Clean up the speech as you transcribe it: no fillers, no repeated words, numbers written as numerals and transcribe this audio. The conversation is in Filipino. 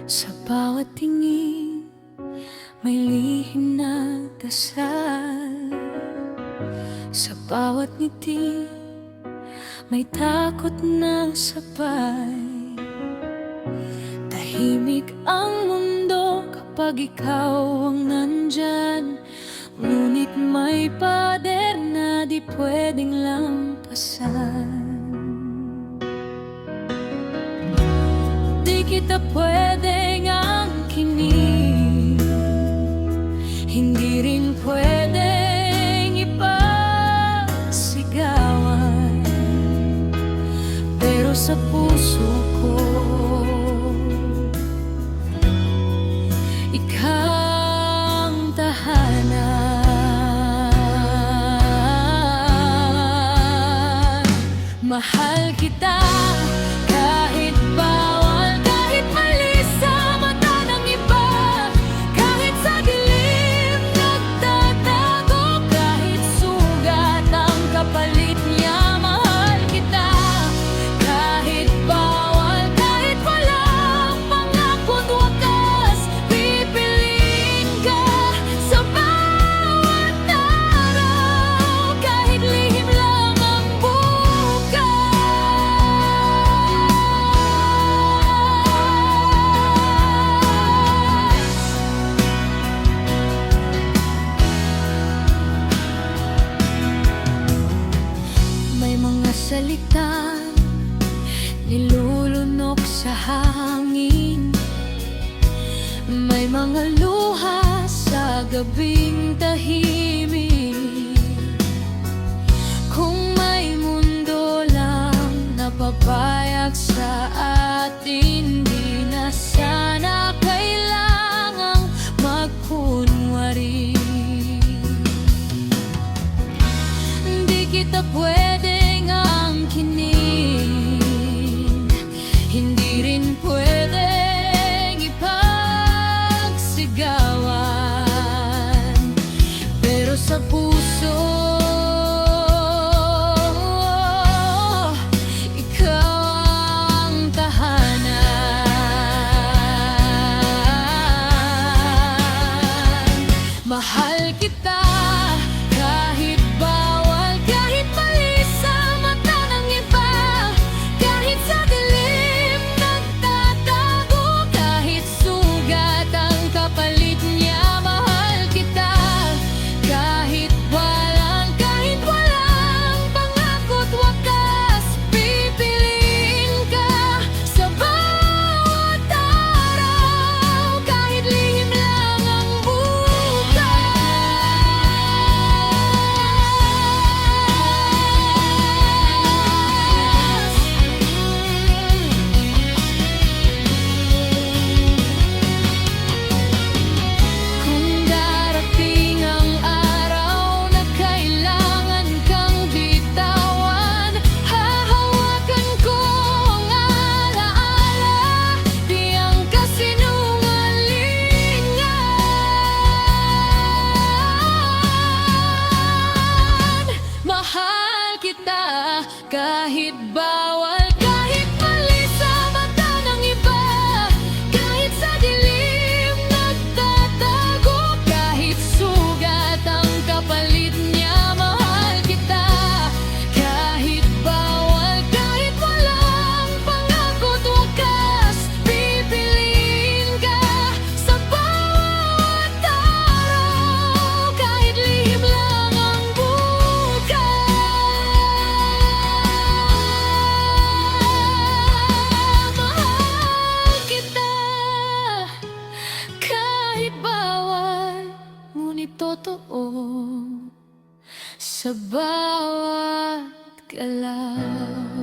Sa bawat tingin, may lihim na dasal. Sa bawat ngiti, may takot na sabay. Tahimik ang mundo kapag ikaw ang nandyan, ngunit may pader na di pwedeng lampasan. Di kita pwedeng angkinin, hindi rin pwedeng ipagsigawan, pero sa puso ko ikaw ang tahanan. Mahal kita kahit bawal, kahit mali sa mata ng iba, kahit sa dilim nagtatago, kahit sugat ang kapalit niya. Mahal kita kahit bawal, kahit walang pangakot wakas, pipiliin ka sa bawat araw, kahit lihim lang ang bukas. May mga salita nilulunok sa hangin, may mga luha sa gabing tahimik. Kung may mundo lang na papayag sa atin, di na sana kailangang magkunwari. Di kita pwedeng angkinin, hindi rin pwedeng ipagsigawan, pero sa puso ikaw ang tahanan. Mahal kita kahit bawal, kahit mali sa mata ng iba, kahit sa dilim nagtatago, kahit sugat ang kapalit niya. Mahal kita kahit walang pangakot wakas, pipiliin ka sa bawat araw, kahit lihim lang ang bukas. Kung darating ang araw na kailangan kang bitawan, hahawakan ko ang alaala, di ang kasinungalingan. Mahal kita kahit bawal, kahit mali sa mata ng iba, kahit sa dilim nagtatago, kahit sugat ang kapalit niya. Mahal kita kahit bawal, kahit walang pangakot wakas, pipiliin ka sa bawat araw, kahit lihim lang ang bukas. Mahal kita kahit bawal, ngunit totoo sa bawat galaw.